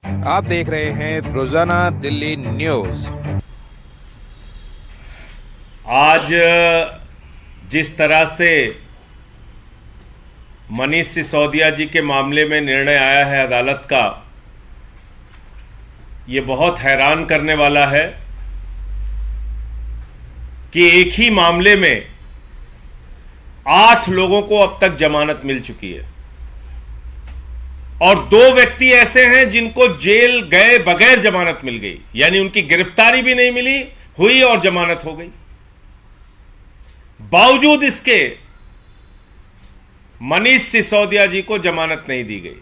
आप देख रहे हैं रोजाना दिल्ली न्यूज। आज जिस तरह से मनीष सिसोदिया जी के मामले में निर्णय आया है अदालत का, ये बहुत हैरान करने वाला है कि एक ही मामले में 8 लोगों को अब तक जमानत मिल चुकी है और 2 व्यक्ति ऐसे हैं जिनको जेल गए बगैर जमानत मिल गई, यानी उनकी गिरफ्तारी भी नहीं मिली हुई और जमानत हो गई। बावजूद इसके मनीष सिसोदिया जी को जमानत नहीं दी गई।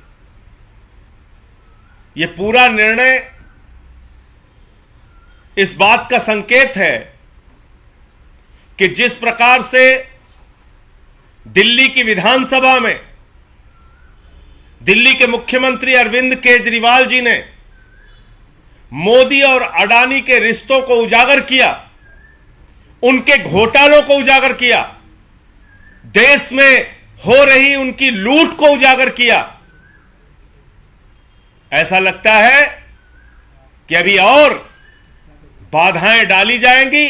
यह पूरा निर्णय इस बात का संकेत है कि जिस प्रकार से दिल्ली की विधानसभा में दिल्ली के मुख्यमंत्री अरविंद केजरीवाल जी ने मोदी और अडानी के रिश्तों को उजागर किया, उनके घोटालों को उजागर किया, देश में हो रही उनकी लूट को उजागर किया, ऐसा लगता है कि अभी और बाधाएं डाली जाएंगी।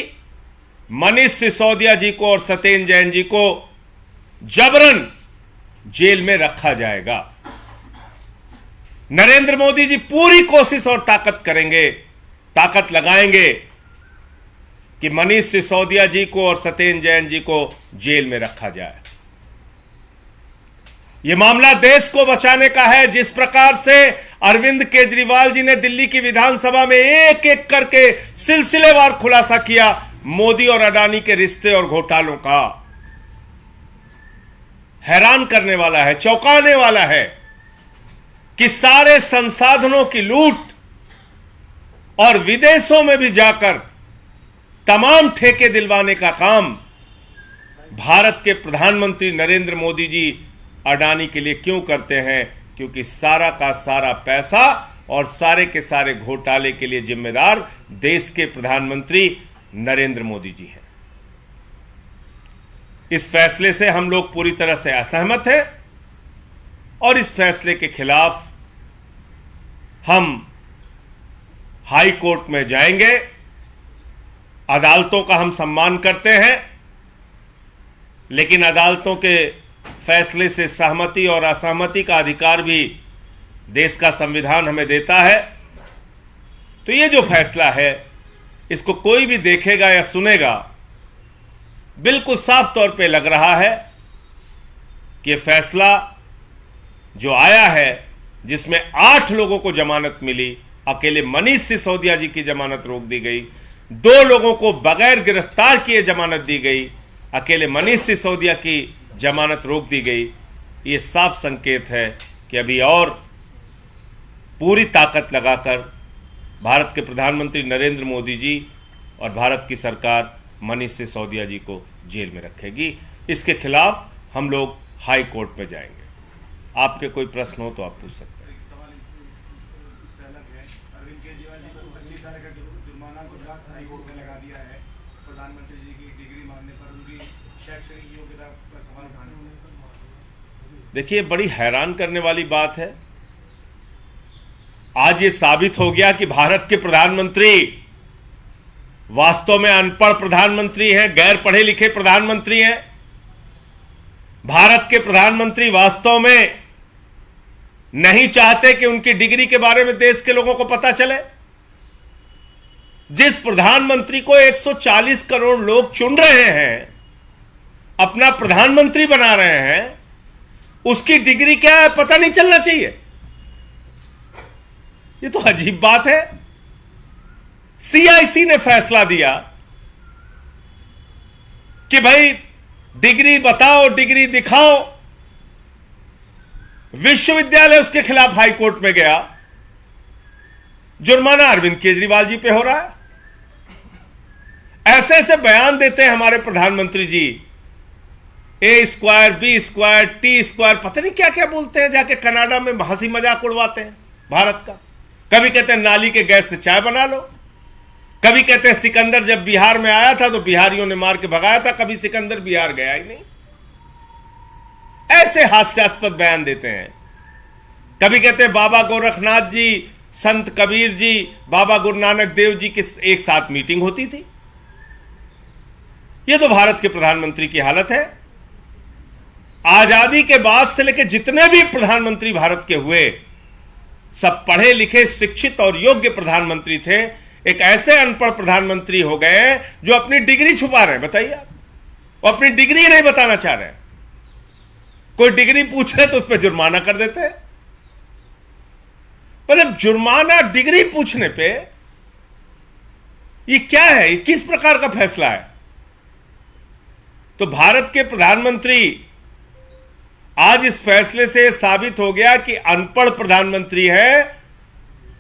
मनीष सिसोदिया जी को और सत्येंद्र जैन जी को जबरन जेल में रखा जाएगा। नरेंद्र मोदी जी पूरी कोशिश और ताकत लगाएंगे कि मनीष सिसोदिया जी को और सत्येंद्र जैन जी को जेल में रखा जाए। यह मामला देश को बचाने का है। जिस प्रकार से अरविंद केजरीवाल जी ने दिल्ली की विधानसभा में एक एक करके सिलसिलेवार खुलासा किया मोदी और अडानी के रिश्ते और घोटालों का, हैरान करने वाला है, चौंकाने वाला है कि सारे संसाधनों की लूट और विदेशों में भी जाकर तमाम ठेके दिलवाने का काम भारत के प्रधानमंत्री नरेंद्र मोदी जी अडानी के लिए क्यों करते हैं? क्योंकि सारा का सारा पैसा और सारे के सारे घोटाले के लिए जिम्मेदार देश के प्रधानमंत्री नरेंद्र मोदी जी हैं। इस फैसले से हम लोग पूरी तरह से असहमत हैं और इस फैसले के खिलाफ हम हाई कोर्ट में जाएंगे। अदालतों का हम सम्मान करते हैं, लेकिन अदालतों के फैसले से सहमति और असहमति का अधिकार भी देश का संविधान हमें देता है। तो ये जो फैसला है, इसको कोई भी देखेगा या सुनेगा, बिल्कुल साफ तौर पे लग रहा है कि ये फैसला जो आया है, जिसमें 8 लोगों को जमानत मिली, अकेले मनीष सिसोदिया जी की जमानत रोक दी गई, 2 लोगों को बगैर गिरफ्तार किए जमानत दी गई, अकेले मनीष सिसोदिया की जमानत रोक दी गई। ये साफ संकेत है कि अभी और पूरी ताकत लगाकर भारत के प्रधानमंत्री नरेंद्र मोदी जी और भारत की सरकार मनीष सिसोदिया जी को जेल में रखेगी। इसके खिलाफ हम लोग हाई कोर्ट में जाएंगे। आपके कोई प्रश्न हो तो आप पूछ सकते हैं। अरविंद केजरीवाल जी को 25 साल का जुर्माना गुजरात हाई कोर्ट में लगा दिया है प्रधानमंत्री जी की डिग्री मांगने पर, उनकी शैक्षणिक योग्यता का सवाल उठाने पर। देखिए, बड़ी हैरान करने वाली बात है। आज ये साबित हो गया कि भारत के प्रधानमंत्री वास्तव में अनपढ़ प्रधानमंत्री हैं, गैर पढ़े लिखे प्रधानमंत्री हैं। भारत के प्रधानमंत्री वास्तव में नहीं चाहते कि उनकी डिग्री के बारे में देश के लोगों को पता चले। जिस प्रधानमंत्री को 140 करोड़ लोग चुन रहे हैं, अपना प्रधानमंत्री बना रहे हैं, उसकी डिग्री क्या है पता नहीं चलना चाहिए। ये तो अजीब बात है। सीआईसी ने फैसला दिया कि भाई डिग्री बताओ, डिग्री दिखाओ। विश्वविद्यालय उसके खिलाफ हाई कोर्ट में गया। जुर्माना अरविंद केजरीवाल जी पे हो रहा है। ऐसे ऐसे बयान देते हैं हमारे प्रधानमंत्री जी, A² B² T², पता नहीं क्या क्या बोलते हैं। जाके कनाडा में हंसी मजाक उड़वाते हैं भारत का। कभी कहते हैं नाली के गैस से चाय बना लो, कभी कहते हैं सिकंदर जब बिहार में आया था तो बिहारियों ने मार के भगाया था, कभी सिकंदर बिहार गया ही नहीं। ऐसे हास्यास्पद बयान देते हैं। कभी कहते हैं बाबा गोरखनाथ जी संत कबीर जी, बाबा गुरु नानक देव जी की एक साथ मीटिंग होती थी। यह तो भारत के प्रधानमंत्री की हालत है। आजादी के बाद से लेकर जितने भी प्रधानमंत्री भारत के हुए, सब पढ़े लिखे, शिक्षित और योग्य प्रधानमंत्री थे। एक ऐसे अनपढ़ प्रधानमंत्री हो गए जो अपनी डिग्री छुपा रहे हैं। बताइए आप, वो अपनी डिग्री नहीं बताना चाह रहे हैं। कोई डिग्री पूछे तो उस पर जुर्माना कर देते हैं। मतलब जुर्माना डिग्री पूछने पे, ये क्या है? ये किस प्रकार का फैसला है? तो भारत के प्रधानमंत्री, आज इस फैसले से साबित हो गया कि अनपढ़ प्रधानमंत्री है,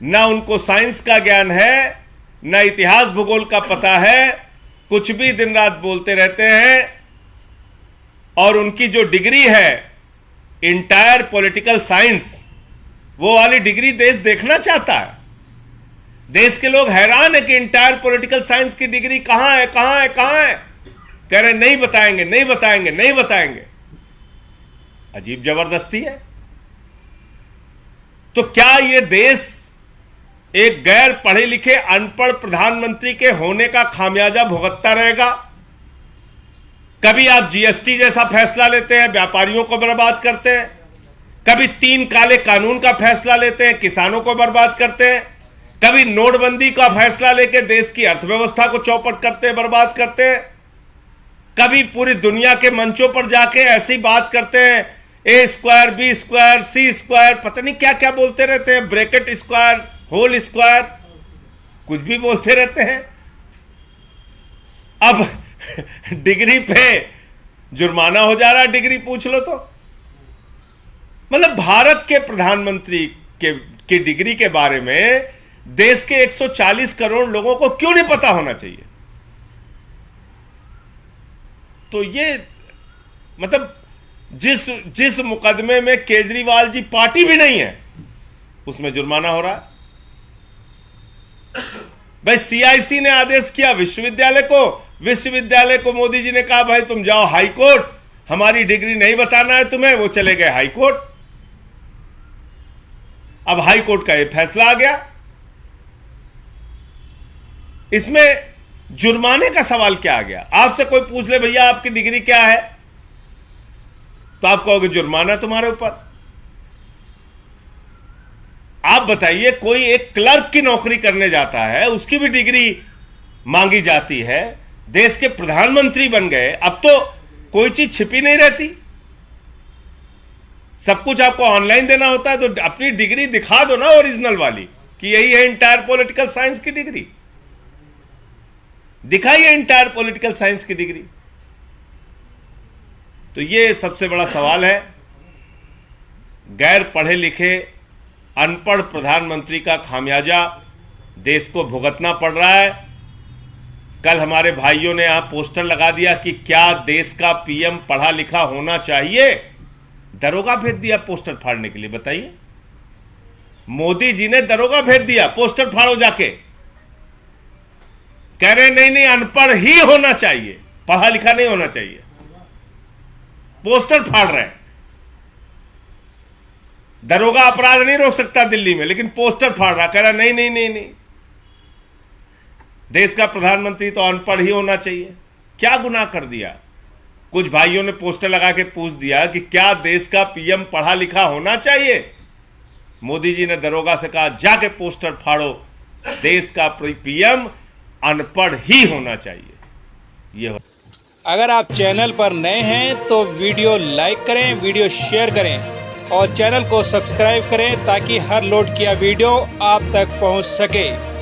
ना उनको साइंस का ज्ञान है, ना इतिहास भूगोल का पता है, कुछ भी दिन रात बोलते रहते हैं। और उनकी जो डिग्री है इंटायर पॉलिटिकल साइंस, वो वाली डिग्री देश देखना चाहता है। देश के लोग हैरान है कि इंटायर पॉलिटिकल साइंस की डिग्री कहां है, कहां है, कहां है। कह रहे नहीं बताएंगे, नहीं बताएंगे, नहीं बताएंगे। अजीब जबरदस्ती है। तो क्या यह देश एक गैर पढ़े लिखे अनपढ़ प्रधानमंत्री के होने का खामियाजा भुगतता रहेगा? कभी आप जीएसटी जैसा फैसला लेते हैं, व्यापारियों को बर्बाद करते हैं। कभी 3 काले कानून का फैसला लेते हैं, किसानों को बर्बाद करते हैं। कभी नोटबंदी का फैसला लेकर देश की अर्थव्यवस्था को चौपट करते हैं, बर्बाद करते हैं। कभी पूरी दुनिया के मंचों पर जाके ऐसी बात करते हैं, A square, B square, C square, पता नहीं क्या क्या बोलते रहते हैं, ब्रैकेट स्क्वायर, होल स्क्वायर, कुछ भी बोलते रहते हैं। अब डिग्री पे जुर्माना हो जा रहा है, डिग्री पूछ लो तो। मतलब भारत के प्रधानमंत्री की डिग्री के बारे में देश के 140 करोड़ लोगों को क्यों नहीं पता होना चाहिए? तो ये मतलब जिस मुकदमे में केजरीवाल जी पार्टी भी नहीं है, उसमें जुर्माना हो रहा है। भाई सीआईसी ने आदेश किया विश्वविद्यालय को मोदी जी ने कहा भाई तुम जाओ हाई कोर्ट, हमारी डिग्री नहीं बताना है तुम्हें। वो चले गए हाई कोर्ट। अब हाई कोर्ट का ये फैसला आ गया। इसमें जुर्माने का सवाल क्या आ गया? आपसे कोई पूछ ले भैया आपकी डिग्री क्या है, तो आप कहोगे जुर्माना तुम्हारे ऊपर। आप बताइए, कोई एक क्लर्क की नौकरी करने जाता है, उसकी भी डिग्री मांगी जाती है। देश के प्रधानमंत्री बन गए, अब तो कोई चीज छिपी नहीं रहती, सब कुछ आपको ऑनलाइन देना होता है। तो अपनी डिग्री दिखा दो ना, ओरिजिनल वाली, कि यही है इंटायर पॉलिटिकल साइंस की डिग्री। दिखाइए इंटायर पॉलिटिकल साइंस की डिग्री। तो ये सबसे बड़ा सवाल है। गैर पढ़े लिखे अनपढ़ प्रधानमंत्री का खामियाजा देश को भुगतना पड़ रहा है। कल हमारे भाइयों ने यहां पोस्टर लगा दिया कि क्या देश का पीएम पढ़ा लिखा होना चाहिए। दरोगा भेज दिया पोस्टर फाड़ने के लिए। बताइए, मोदी जी ने दरोगा भेज दिया, पोस्टर फाड़ो जाके। कह रहे नहीं नहीं, अनपढ़ ही होना चाहिए, पढ़ा लिखा नहीं होना चाहिए। पोस्टर फाड़ रहे हैं। दरोगा अपराध नहीं रोक सकता दिल्ली में, लेकिन पोस्टर फाड़ रहा, कह रहा नहीं नहीं नहीं नहीं, देश का प्रधानमंत्री तो अनपढ़ ही होना चाहिए। क्या गुनाह कर दिया? कुछ भाइयों ने पोस्टर लगा के पूछ दिया कि क्या देश का पीएम पढ़ा लिखा होना चाहिए। मोदी जी ने दरोगा से कहा जाके पोस्टर फाड़ो, देश का पीएम अनपढ़ ही होना चाहिए। ये अगर आप चैनल पर नए हैं तो वीडियो लाइक करें, वीडियो शेयर करें और चैनल को सब्सक्राइब करें ताकि हर लोड किया वीडियो आप तक पहुंच सके।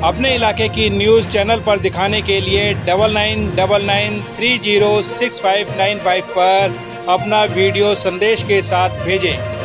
अपने इलाके की न्यूज़ चैनल पर दिखाने के लिए 9999306595 पर अपना वीडियो संदेश के साथ भेजें।